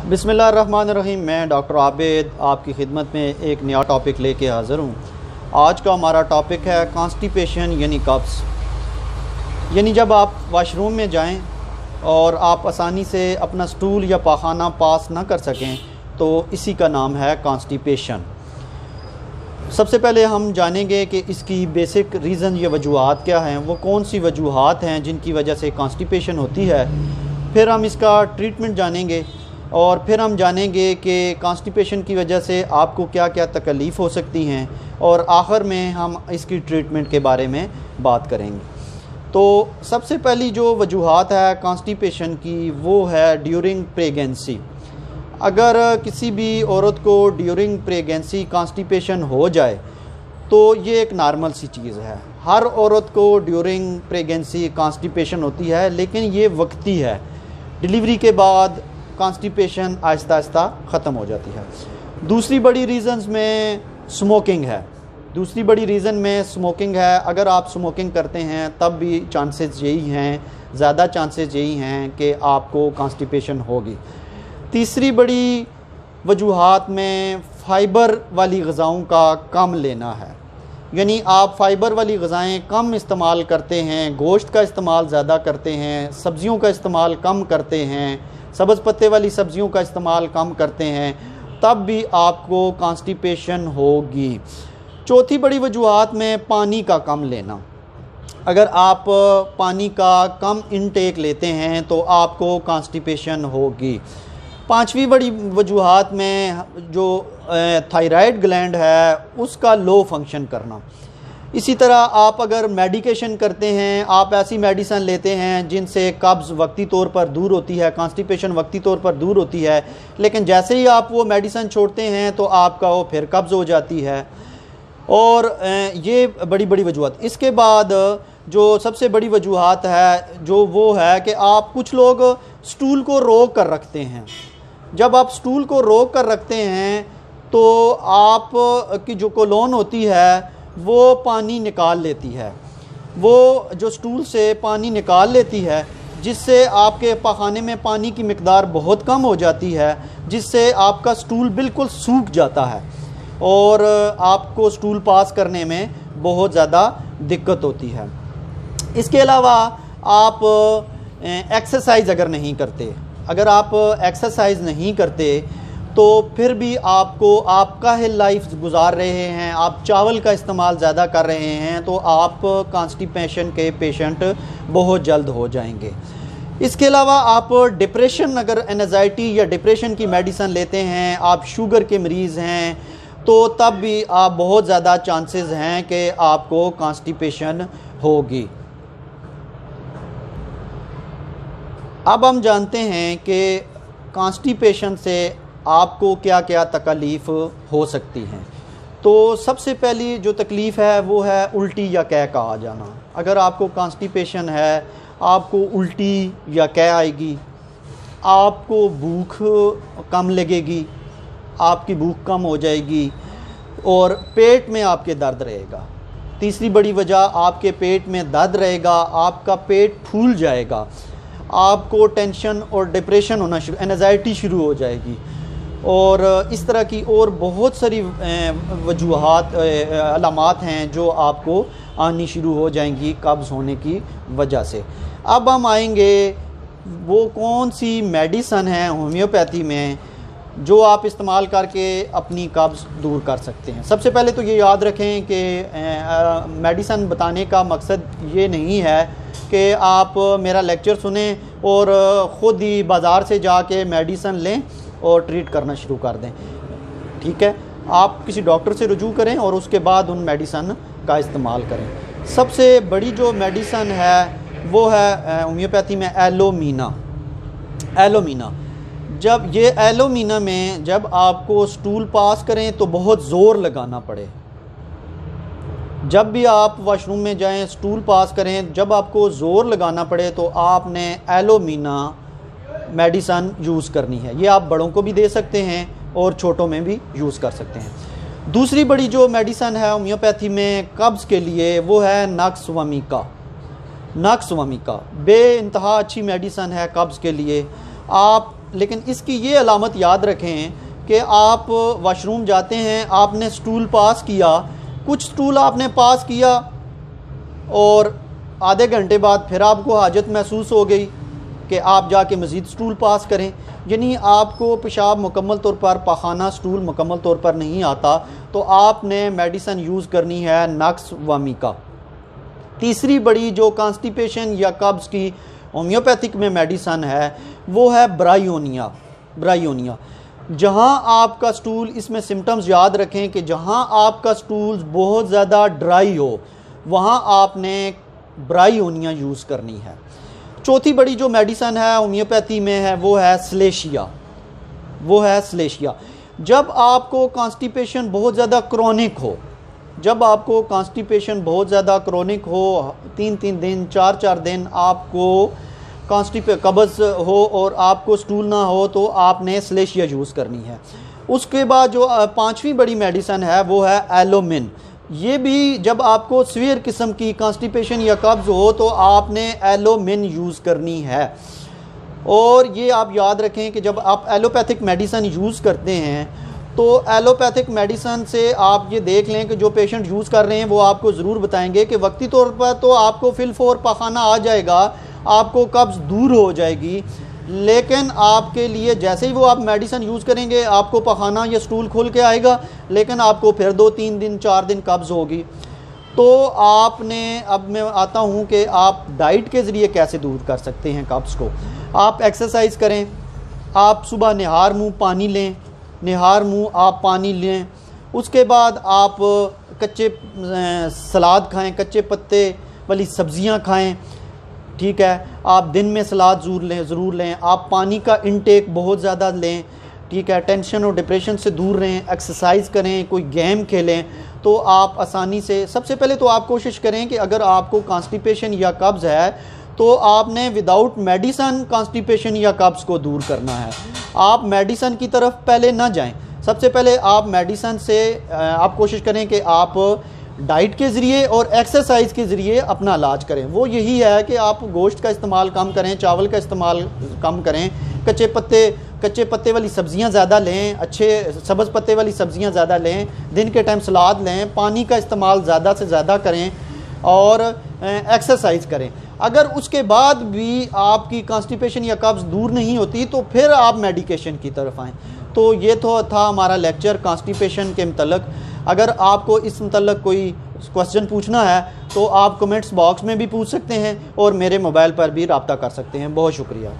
बिस्मिल्लाहिर्रहमानिर्रहीम। मैं डॉक्टर आबिद आपकी खिदमत में एक नया टॉपिक लेके हाज़िर हूँ। आज का हमारा टॉपिक है कॉन्स्टिपेशन यानी कब्ज़। यानी जब आप वाशरूम में जाएं और आप आसानी से अपना स्टूल या पाखाना पास ना कर सकें तो इसी का नाम है कॉन्स्टिपेशन। सबसे पहले हम जानेंगे कि इसकी बेसिक रीज़न या वजूहात क्या हैं, वो कौन सी वजूहात हैं जिनकी वजह से कॉन्स्टिपेशन होती है। फिर हम इसका ट्रीटमेंट जानेंगे और फिर हम जानेंगे कि कॉन्स्टिपेशन की वजह से आपको क्या क्या तकलीफ़ हो सकती हैं और आखिर में हम इसकी ट्रीटमेंट के बारे में बात करेंगे। तो सबसे पहली जो वजूहात है कॉन्स्टिपेशन की वो है ड्यूरिंग प्रेगनेंसी। अगर किसी भी औरत को ड्यूरिंग प्रेगनेंसी कॉन्स्टिपेशन हो जाए तो ये एक नॉर्मल सी चीज़ है। हर औरत को ड्यूरिंग प्रेगनेंसी कॉन्स्टिपेशन होती है, लेकिन ये वक्ती है। डिलीवरी के बाद कॉन्स्टिपेशन आहिस्ता आहिस्ता ख़त्म हो जाती है। दूसरी बड़ी रीज़न्स में स्मोकिंग है। अगर आप स्मोकिंग करते हैं तब भी चांसेस यही हैं, ज़्यादा चांसेस यही हैं कि आपको कॉन्स्टिपेशन होगी। तीसरी बड़ी वजूहात में फ़ाइबर वाली ग़िज़ाओं का कम लेना है। यानी आप फ़ाइबर वाली ग़िज़ाएँ कम इस्तेमाल करते हैं, गोश्त का इस्तेमाल ज़्यादा करते हैं, सब्ज़ियों का इस्तेमाल कम करते हैं, सब्ज़ पत्ते वाली सब्ज़ियों का इस्तेमाल कम करते हैं, तब भी आपको कॉन्स्टिपेशन होगी। चौथी बड़ी वजूहात में पानी का कम लेना। अगर आप पानी का कम इंटेक लेते हैं तो आपको कॉन्स्टिपेशन होगी। पांचवी बड़ी वजूहात में जो थायराइड ग्लैंड है उसका लो फंक्शन करना। इसी तरह आप अगर मेडिकेशन करते हैं, आप ऐसी मेडिसन लेते हैं जिनसे कब्ज़ वक्ती तौर पर दूर होती है, कॉन्स्टिपेशन वक्ती तौर पर दूर होती है, लेकिन जैसे ही आप वो मेडिसन छोड़ते हैं तो आपका वो फिर कब्ज़ हो जाती है। और ये बड़ी बड़ी वजूहात। इसके बाद जो सबसे बड़ी वजूहात है जो वो है कि आप कुछ लोग स्टूल को रोक कर रखते हैं। जब आप स्टूल को रोक कर रखते हैं तो आप की जो कोलोन होती है वो पानी निकाल लेती है, वो जो स्टूल से पानी निकाल लेती है, जिससे आपके पाखाने में पानी की मिकदार बहुत कम हो जाती है, जिससे आपका स्टूल बिल्कुल सूख जाता है और आपको स्टूल पास करने में बहुत ज़्यादा दिक्कत होती है। इसके अलावा आप एक्सरसाइज अगर नहीं करते, अगर आप एक्सरसाइज नहीं करते तो फिर भी आपका हेल्थ लाइफ गुजार रहे हैं, आप चावल का इस्तेमाल ज़्यादा कर रहे हैं, तो आप कॉन्स्टिपेशन के पेशेंट बहुत जल्द हो जाएंगे। इसके अलावा आप डिप्रेशन, अगर एंजाइटी या डिप्रेशन की मेडिसिन लेते हैं, आप शुगर के मरीज़ हैं, तो तब भी आप बहुत ज़्यादा चांसेस हैं कि आपको कॉन्स्टिपेशन होगी। अब हम जानते हैं कि कॉन्स्टिपेशन से आपको क्या क्या तकलीफ़ हो सकती हैं। तो सबसे पहली जो तकलीफ़ है वो है उल्टी या कै का आ जाना। अगर आपको कॉन्स्टिपेशन है, आपको उल्टी या कै आएगी, आपको भूख कम लगेगी, आपकी भूख कम हो जाएगी और पेट में आपके दर्द रहेगा। तीसरी बड़ी वजह, आपके पेट में दर्द रहेगा, आपका पेट फूल जाएगा, आपको टेंशन और डिप्रेशन होना एंजाइटी शुरू हो जाएगी और इस तरह की और बहुत सारी वजूहात अलामात हैं जो आपको आनी शुरू हो जाएंगी कब्ज़ होने की वजह से। अब हम आएंगे वो कौन सी मेडिसन है होम्योपैथी में जो आप इस्तेमाल करके अपनी कब्ज़ दूर कर सकते हैं। सबसे पहले तो ये याद रखें कि मेडिसन बताने का मकसद ये नहीं है कि आप मेरा लेक्चर सुने और ख़ुद ही बाज़ार से जाके मेडिसन लें और ट्रीट करना शुरू कर दें। ठीक है, आप किसी डॉक्टर से रुजू करें और उसके बाद उन मेडिसन का इस्तेमाल करें। सबसे बड़ी जो मेडिसन है वो है होम्योपैथी में एलोमीना। जब ये एलोमीना में जब आपको स्टूल पास करें तो बहुत ज़ोर लगाना पड़े। जब भी आप वॉशरूम में जाएं, स्टूल पास करें, जब आपको ज़ोर लगाना पड़े तो आपने एलोमीना मेडिसन यूज़ करनी है। ये आप बड़ों को भी दे सकते हैं और छोटों में भी यूज़ कर सकते हैं। दूसरी बड़ी जो मेडिसन है होम्योपैथी में कब्ज़ के लिए वो है नक्स वमिका। बे इंतहा अच्छी मेडिसन है कब्ज़ के लिए। आप लेकिन इसकी ये अलामत याद रखें कि आप वॉशरूम जाते हैं, आपने स्टूल पास किया, कुछ स्टूल आपने पास किया और आधे घंटे बाद फिर आपको हाजत महसूस हो गई कि आप जाके मज़ीद स्टूल पास करें, यानी आपको पेशाब मुकम्मल तौर पर, पाखाना स्टूल मुकम्मल तौर पर नहीं आता, तो आपने मेडिसन यूज़ करनी है नक्स वामिका। तीसरी बड़ी जो कॉन्स्टिपेशन या कब्ज़ की होम्योपैथिक में मेडिसन है वो है ब्रायोनिया। ब्रायोनिया जहाँ आपका स्टूल, इसमें सिम्टम्स याद रखें कि जहाँ आपका स्टूल बहुत ज़्यादा ड्राई हो वहाँ आपने ब्रायोनिया यूज़ करनी है। चौथी बड़ी जो मेडिसन है होम्योपैथी में है वो है स्लेशिया। वो है स्लेशिया। जब आपको कॉन्स्टिपेशन बहुत ज़्यादा क्रोनिक हो, जब आपको कॉन्स्टिपेशन बहुत ज़्यादा क्रोनिक हो, 3-3 दिन 4-4 दिन आपको कब्ज़ हो और आपको स्टूल ना हो, तो आपने स्लेशिया यूज़ करनी है। उसके बाद जो पांचवी बड़ी मेडिसन है वो है एलोमिन। ये भी जब आपको सीवियर किस्म की कॉन्स्टिपेशन या कब्ज़ हो तो आपने एलोमिन यूज़ करनी है। और ये आप याद रखें कि जब आप एलोपैथिक मेडिसन यूज़ करते हैं तो एलोपैथिक मेडिसन से आप ये देख लें कि जो पेशेंट यूज़ कर रहे हैं वो आपको ज़रूर बताएंगे कि वक्ती तौर पर तो आपको फिल-फोर पाखाना आ जाएगा, आपको कब्ज़ दूर हो जाएगी, लेकिन आपके लिए जैसे ही वो आप मेडिसन यूज़ करेंगे आपको पखाना या स्टूल खोल के आएगा, लेकिन आपको फिर 2-3 दिन 4 दिन कब्ज़ होगी। तो आपने, अब मैं आता हूँ कि आप डाइट के ज़रिए कैसे दूर कर सकते हैं कब्ज़ को। आप एक्सरसाइज करें, आप सुबह निहार मुँह पानी लें, निहार मुँह आप पानी लें। उसके बाद आप कच्चे सलाद खाएँ, कच्चे पत्ते वाली सब्ज़ियाँ खाएँ, ठीक है। आप दिन में सलाद ज़रूर लें। आप पानी का इनटेक बहुत ज़्यादा लें, ठीक है। टेंशन और डिप्रेशन से दूर रहें, एक्सरसाइज करें, कोई गेम खेलें, तो आप आसानी से, सबसे पहले तो आप कोशिश करें कि अगर आपको कॉन्स्टिपेशन या कब्ज़ है तो आपने विदाउट मेडिसन कॉन्स्टिपेशन या कब्ज़ को दूर करना है। आप मेडिसन की तरफ पहले ना जाएं, सबसे पहले आप मेडिसन से आप कोशिश करें कि आप डाइट के ज़रिए और एक्सरसाइज के ज़रिए अपना इलाज करें। वो यही है कि आप गोश्त का इस्तेमाल कम करें, चावल का इस्तेमाल कम करें, कच्चे पत्ते वाली सब्ज़ियां ज़्यादा लें, अच्छे सब्ज़ पत्ते वाली सब्ज़ियां ज़्यादा लें, दिन के टाइम सलाद लें, पानी का इस्तेमाल ज़्यादा से ज़्यादा करें और एक्सरसाइज करें। अगर उसके बाद भी आपकी कॉन्स्टिपेशन या कब्ज़ दूर नहीं होती तो फिर आप मेडिकेशन की तरफ आएँ। तो ये तो था हमारा लेक्चर कॉन्स्टिपेशन के मतलब। अगर आपको इस मतलब कोई क्वेश्चन पूछना है तो आप कमेंट्स बॉक्स में भी पूछ सकते हैं और मेरे मोबाइल पर भी रब्ता कर सकते हैं। बहुत शुक्रिया।